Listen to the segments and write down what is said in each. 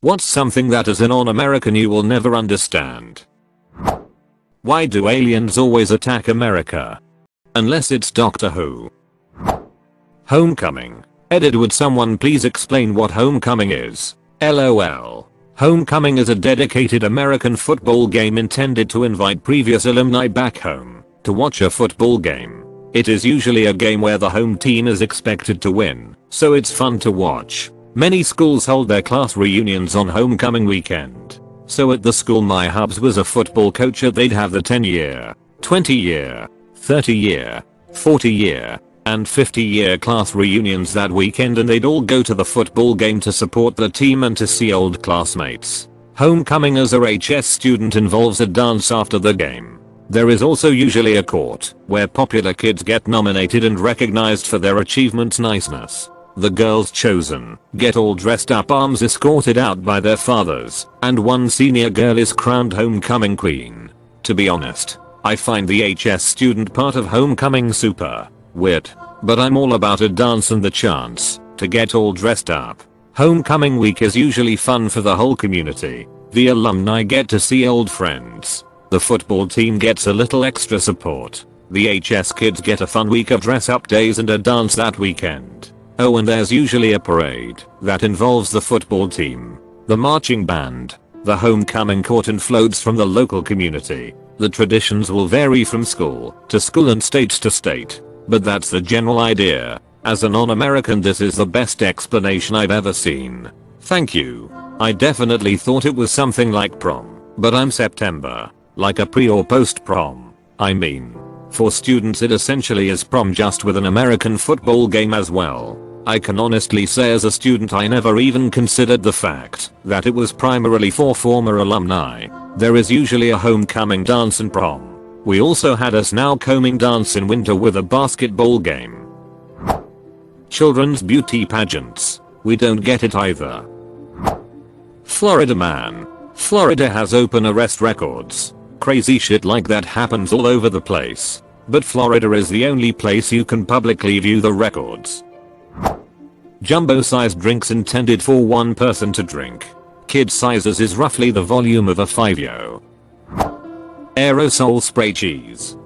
What's something that as a non-American you will never understand? Why do aliens always attack America? Unless it's Doctor Who. Homecoming. Edit, would someone please explain what homecoming is? LOL. Homecoming is a dedicated American football game intended to invite previous alumni back home to watch a football game. It is usually a game where the home team is expected to win, so it's fun to watch. Many schools hold their class reunions on homecoming weekend. So at the school my hubs was a football coach, they'd have the 10-year, 20-year, 30-year, 40-year, and 50-year class reunions that weekend, and they'd all go to the football game to support the team and to see old classmates. Homecoming as a HS student involves a dance after the game. There is also usually a court where popular kids get nominated and recognized for their achievements. Niceness. The girls chosen get all dressed up, arms escorted out by their fathers, and one senior girl is crowned homecoming queen. To be honest, I find the HS student part of homecoming super weird, but I'm all about a dance and the chance to get all dressed up. Homecoming week is usually fun for the whole community. The alumni get to see old friends. The football team gets a little extra support. The HS kids get a fun week of dress up days and a dance that weekend. Oh, and there's usually a parade that involves the football team, the marching band, the homecoming court, and floats from the local community. The traditions will vary from school to school and state to state, but that's the general idea. As a non-American, this is the best explanation I've ever seen. Thank you. I definitely thought it was something like prom, but I'm September. Like a pre or post prom. I mean, for students it essentially is prom, just with an American football game as well. I can honestly say as a student I never even considered the fact that it was primarily for former alumni. There is usually a homecoming dance and prom. We also had a snow-combing dance in winter with a basketball game. Children's beauty pageants. We don't get it either. Florida man. Florida has open arrest records. Crazy shit like that happens all over the place. But Florida is the only place you can publicly view the records. Jumbo-sized drinks intended for one person to drink. Kid sizes is roughly the volume of a 5-yo. Aerosol spray cheese.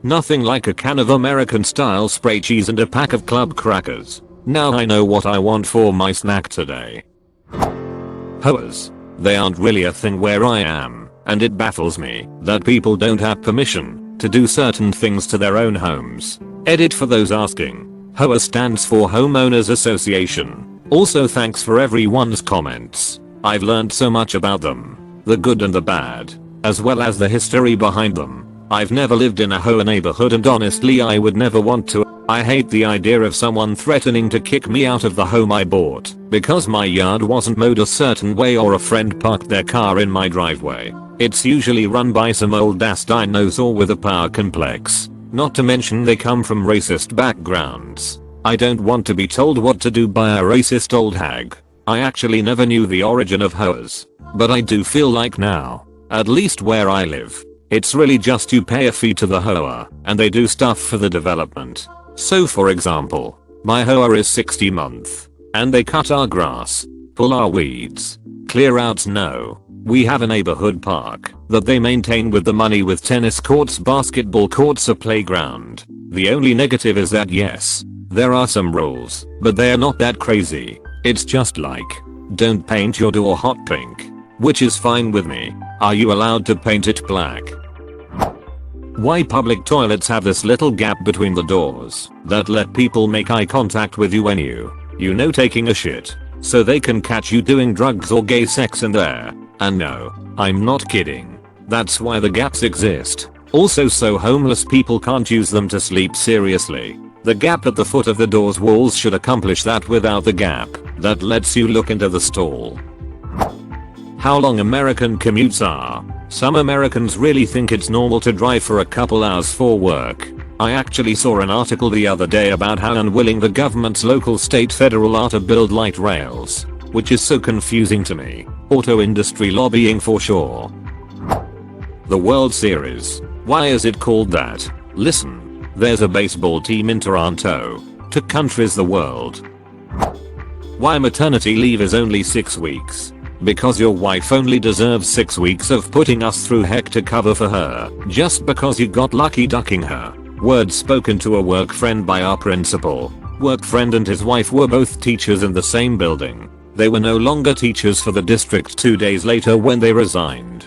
Nothing like a can of American style spray cheese and a pack of club crackers. Now I know what I want for my snack today. Hoas. They aren't really a thing where I am, and it baffles me that people don't have permission to do certain things to their own homes. Edit, for those asking. HOA stands for Homeowners Association. Also, thanks for everyone's comments. I've learned so much about them. The good and the bad, as well as the history behind them. I've never lived in a HOA neighborhood, and honestly I would never want to. I hate the idea of someone threatening to kick me out of the home I bought because my yard wasn't mowed a certain way or a friend parked their car in my driveway. It's usually run by some old ass dinosaur with a power complex. Not to mention they come from racist backgrounds. I don't want to be told what to do by a racist old hag. I actually never knew the origin of HOAs, but I do feel like now, at least where I live, it's really just you pay a fee to the HOA and they do stuff for the development. So for example, my HOA is 60 a month, and they cut our grass, pull our weeds, clear out snow. We have a neighborhood park that they maintain with the money, with tennis courts, basketball courts, a playground. The only negative is that yes, there are some rules, but they are not that crazy. It's just like, don't paint your door hot pink, which is fine with me. Are you allowed to paint it black? Why public toilets have this little gap between the doors that let people make eye contact with you when you know taking a shit, so they can catch you doing drugs or gay sex in there. And no, I'm not kidding. That's why the gaps exist. Also, so homeless people can't use them to sleep. Seriously. The gap at the foot of the door's walls should accomplish that without the gap that lets you look into the stall. How long American commutes are. Some Americans really think it's normal to drive for a couple hours for work. I actually saw an article the other day about how unwilling the governments, local, state, federal are to build light rails, which is so confusing to me. Auto industry lobbying for sure. The World Series. Why is it called that? Listen, there's a baseball team in Toronto. To countries the world. Why maternity leave is only 6 weeks? Because your wife only deserves 6 weeks of putting us through heck to cover for her, just because you got lucky ducking her. Words spoken to a work friend by our principal. Work friend and his wife were both teachers in the same building. They were no longer teachers for the district 2 days later when they resigned.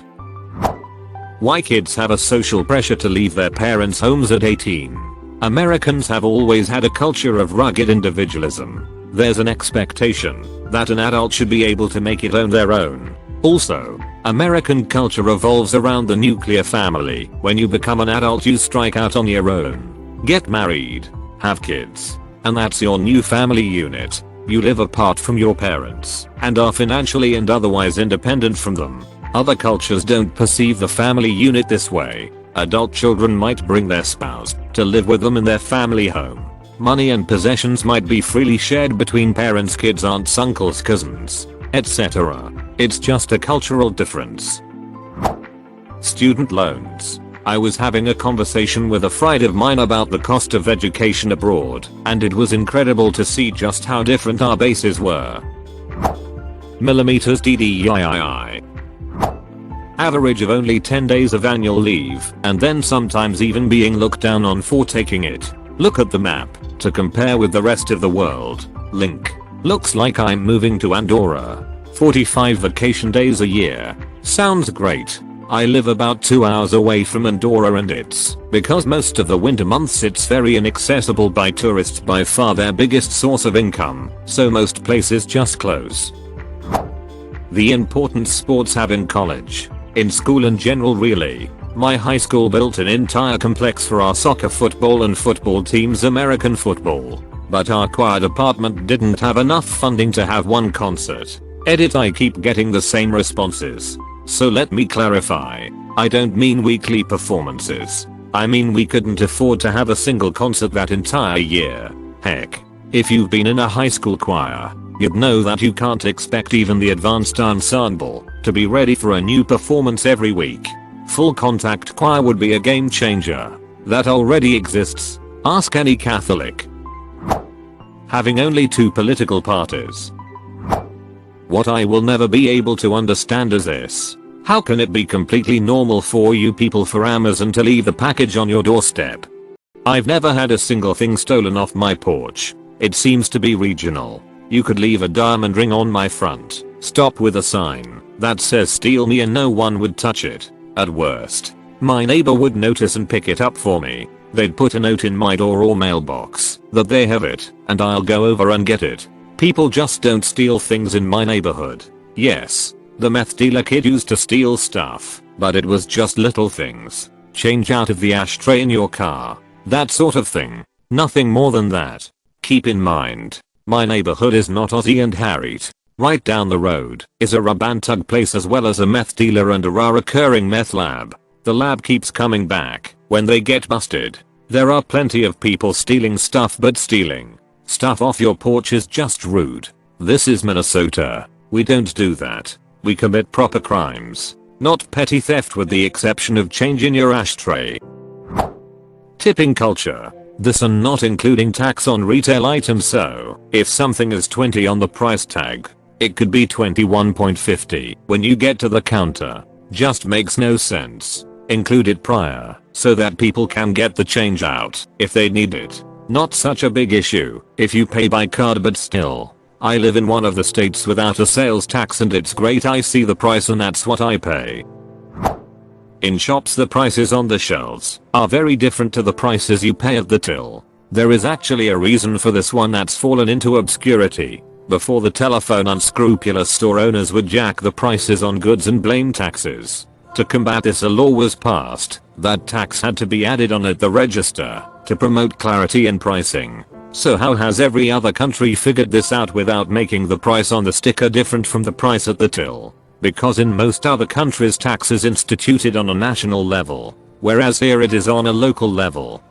Why kids have a social pressure to leave their parents' homes at 18. Americans have always had a culture of rugged individualism. There's an expectation that an adult should be able to make it on their own. Also, American culture revolves around the nuclear family. When you become an adult you strike out on your own. Get married, have kids, and that's your new family unit. You live apart from your parents and are financially and otherwise independent from them. Other cultures don't perceive the family unit this way. Adult children might bring their spouse to live with them in their family home. Money and possessions might be freely shared between parents, kids, aunts, uncles, cousins, etc. It's just a cultural difference. Student loans. I was having a conversation with a friend of mine about the cost of education abroad, and it was incredible to see just how different our bases were. Millimeters DDIII. Average of only 10 days of annual leave, and then sometimes even being looked down on for taking it. Look at the map to compare with the rest of the world. Link. Looks like I'm moving to Andorra. 45 vacation days a year. Sounds great. I live about 2 hours away from Andorra and it's, because most of the winter months, it's very inaccessible by tourists, by far their biggest source of income, so most places just close. The importance sports have in college. In school in general really. My high school built an entire complex for our soccer, football and football teams, American football. But our choir department didn't have enough funding to have one concert. Edit, I keep getting the same responses. So let me clarify. I don't mean weekly performances. I mean we couldn't afford to have a single concert that entire year. Heck, if you've been in a high school choir, you'd know that you can't expect even the advanced ensemble to be ready for a new performance every week. Full contact choir would be a game changer. That already exists. Ask any Catholic. Having only 2 political parties. What I will never be able to understand is this. How can it be completely normal for you people for Amazon to leave the package on your doorstep? I've never had a single thing stolen off my porch. It seems to be regional. You could leave a diamond ring on my front stop with a sign that says steal me and no one would touch it. At worst, my neighbor would notice and pick it up for me. They'd put a note in my door or mailbox that they have it, and I'll go over and get it. People just don't steal things in my neighborhood. Yes, the meth dealer kid used to steal stuff, but it was just little things. Change out of the ashtray in your car. That sort of thing. Nothing more than that. Keep in mind, my neighborhood is not Ozzy and Harriet. Right down the road is a Rabantug place as well as a meth dealer and a recurring meth lab. The lab keeps coming back when they get busted. There are plenty of people stealing stuff, but stealing stuff off your porch is just rude. This is Minnesota. We don't do that. We commit proper crimes, not petty theft with the exception of changing your ashtray. Tipping culture. This and not including tax on retail items, so if something is 20 on the price tag, it could be 21.50 when you get to the counter. Just makes no sense. Include it prior so that people can get the change out if they need it. Not such a big issue if you pay by card, but still. I live in one of the states without a sales tax and it's great. I see the price and that's what I pay. In shops, the prices on the shelves are very different to the prices you pay at the till. There is actually a reason for this one that's fallen into obscurity. Before the telephone, unscrupulous store owners would jack the prices on goods and blame taxes. To combat this, a law was passed that tax had to be added on at the register to promote clarity in pricing. So how has every other country figured this out without making the price on the sticker different from the price at the till? Because in most other countries tax is instituted on a national level, whereas here it is on a local level.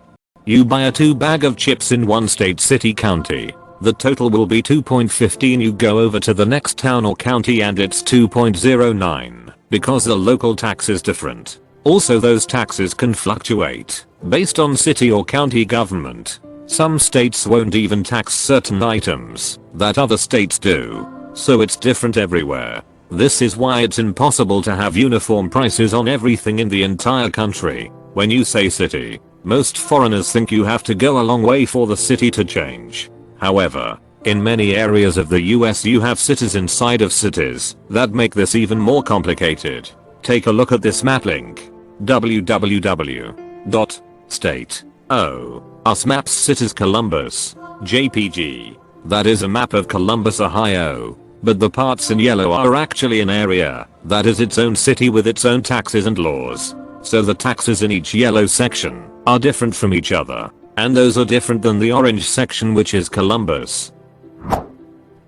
You buy a 2 bag of chips in one state, city, county. The total will be 2.15. You go over to the next town or county and it's 2.09 because the local tax is different. Also, those taxes can fluctuate based on city or county government. Some states won't even tax certain items that other states do. So it's different everywhere. This is why it's impossible to have uniform prices on everything in the entire country. When you say city, most foreigners think you have to go a long way for the city to change. However, in many areas of the US you have cities inside of cities that make this even more complicated. Take a look at this map link. www.state.us maps cities Columbus, JPG. That is a map of Columbus, Ohio. But the parts in yellow are actually an area that is its own city with its own taxes and laws. So the taxes in each yellow section are different from each other. And those are different than the orange section, which is Columbus.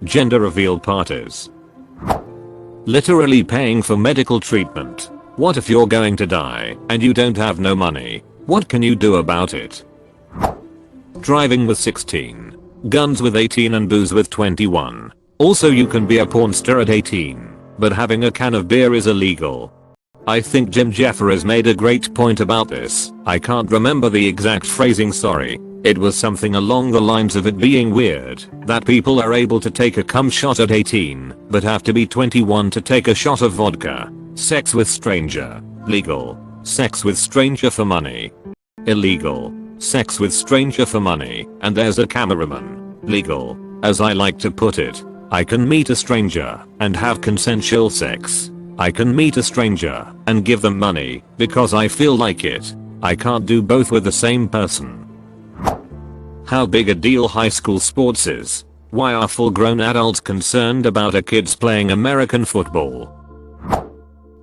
Gender reveal parties. Literally paying for medical treatment. What if you're going to die and you don't have no money? What can you do about it? Driving with 16. Guns with 18 and booze with 21. Also you can be a porn star at 18, but having a can of beer is illegal. I think Jim Jefferies made a great point about this. I can't remember the exact phrasing, sorry. It was something along the lines of it being weird that people are able to take a cum shot at 18, but have to be 21 to take a shot of vodka. Sex with stranger. Legal. Sex with stranger for money. Illegal. Sex with stranger for money, and there's a cameraman. Legal. As I like to put it, I can meet a stranger and have consensual sex. I can meet a stranger and give them money because I feel like it. I can't do both with the same person. How big a deal high school sports is. Why are full-grown adults concerned about a kids playing American football?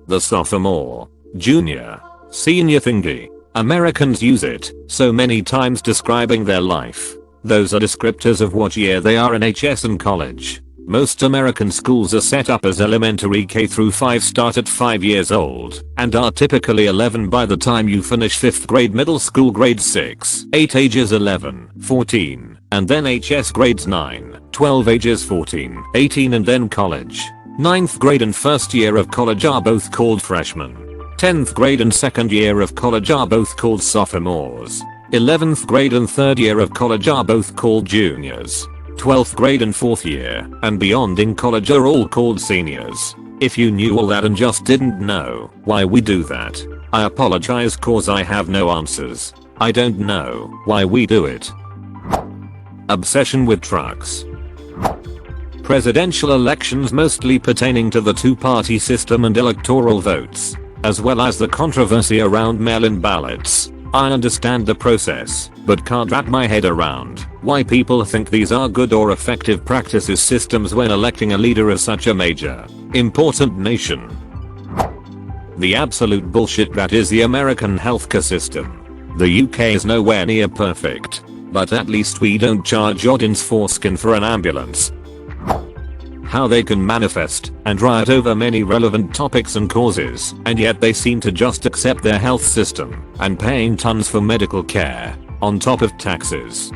The sophomore, junior, senior thingy. Americans use it so many times describing their life. Those are descriptors of what year they are in HS and college. Most American schools are set up as elementary K through 5, start at 5 years old, and are typically 11 by the time you finish 5th grade, middle school grade 6, 8 ages 11, 14, and then HS grades 9, 12 ages 14, 18, and then college. 9th grade and first year of college are both called freshmen. 10th grade and second year of college are both called sophomores. 11th grade and third year of college are both called juniors. 12th grade and 4th year and beyond in college are all called seniors. If you knew all that and just didn't know why we do that, I apologize cause I have no answers. I don't know why we do it. Obsession with trucks. Presidential elections mostly pertaining to the two-party system and electoral votes, as well as the controversy around mail-in ballots. I understand the process, but can't wrap my head around why people think these are good or effective practices systems when electing a leader of such a major, important nation. The absolute bullshit that is the American healthcare system. The UK is nowhere near perfect, but at least we don't charge audience foreskin for an ambulance. How they can manifest and riot over many relevant topics and causes, and yet they seem to just accept their health system and paying tons for medical care on top of taxes.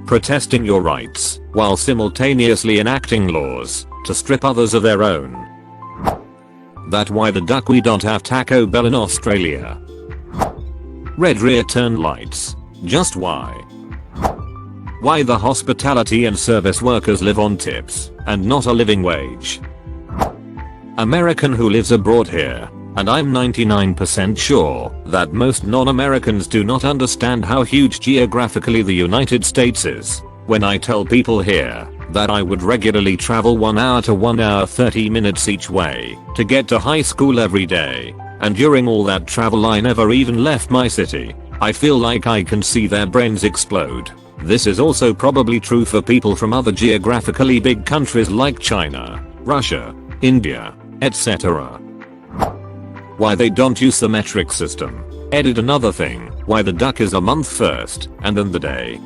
Protesting your rights while simultaneously enacting laws to strip others of their own. That why the duck we don't have Taco Bell in Australia. Red rear turn lights. Just why? Why the hospitality and service workers live on tips and not a living wage. American who lives abroad here, and I'm 99% sure that most non-Americans do not understand how huge geographically the United States is. When I tell people here that I would regularly travel 1 hour to 1 hour 30 minutes each way to get to high school every day, and during all that travel I never even left my city, I feel like I can see their brains explode. This is also probably true for people from other geographically big countries like China, Russia, India, etc. Why they don't use the metric system. Edit another thing, why the duck is a month first and then the day.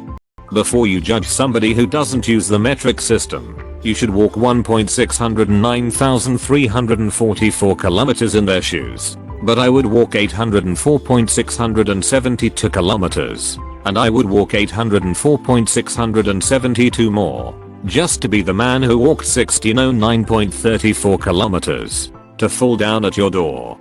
Before you judge somebody who doesn't use the metric system, you should walk 1,609,344 kilometers in their shoes. But I would walk 804,672 kilometers. And I would walk 804,672 more, just to be the man who walked 1609.34 kilometers, to fall down at your door.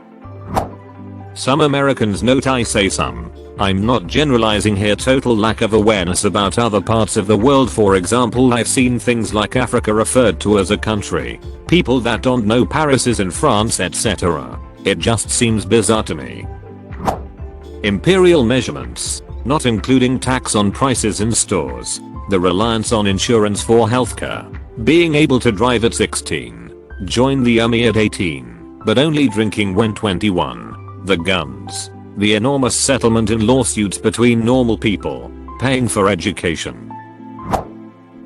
Some Americans note I say some. I'm not generalizing here, total lack of awareness about other parts of the world. For example, I've seen things like Africa referred to as a country. People that don't know Paris is in France, etc. It just seems bizarre to me. Imperial measurements, not including tax on prices in stores. The reliance on insurance for healthcare. Being able to drive at 16. Join the army at 18, but only drinking when 21. The guns. The enormous settlement in lawsuits between normal people. Paying for education.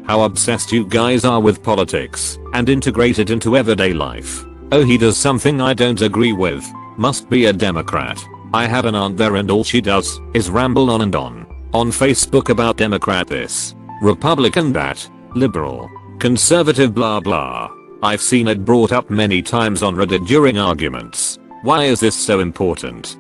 How obsessed you guys are with politics and integrate it into everyday life. Oh, he does something I don't agree with. Must be a Democrat. I have an aunt there and all she does is ramble on and on Facebook about Democrat this, Republican that, liberal, conservative blah blah. I've seen it brought up many times on Reddit during arguments. Why is this so important?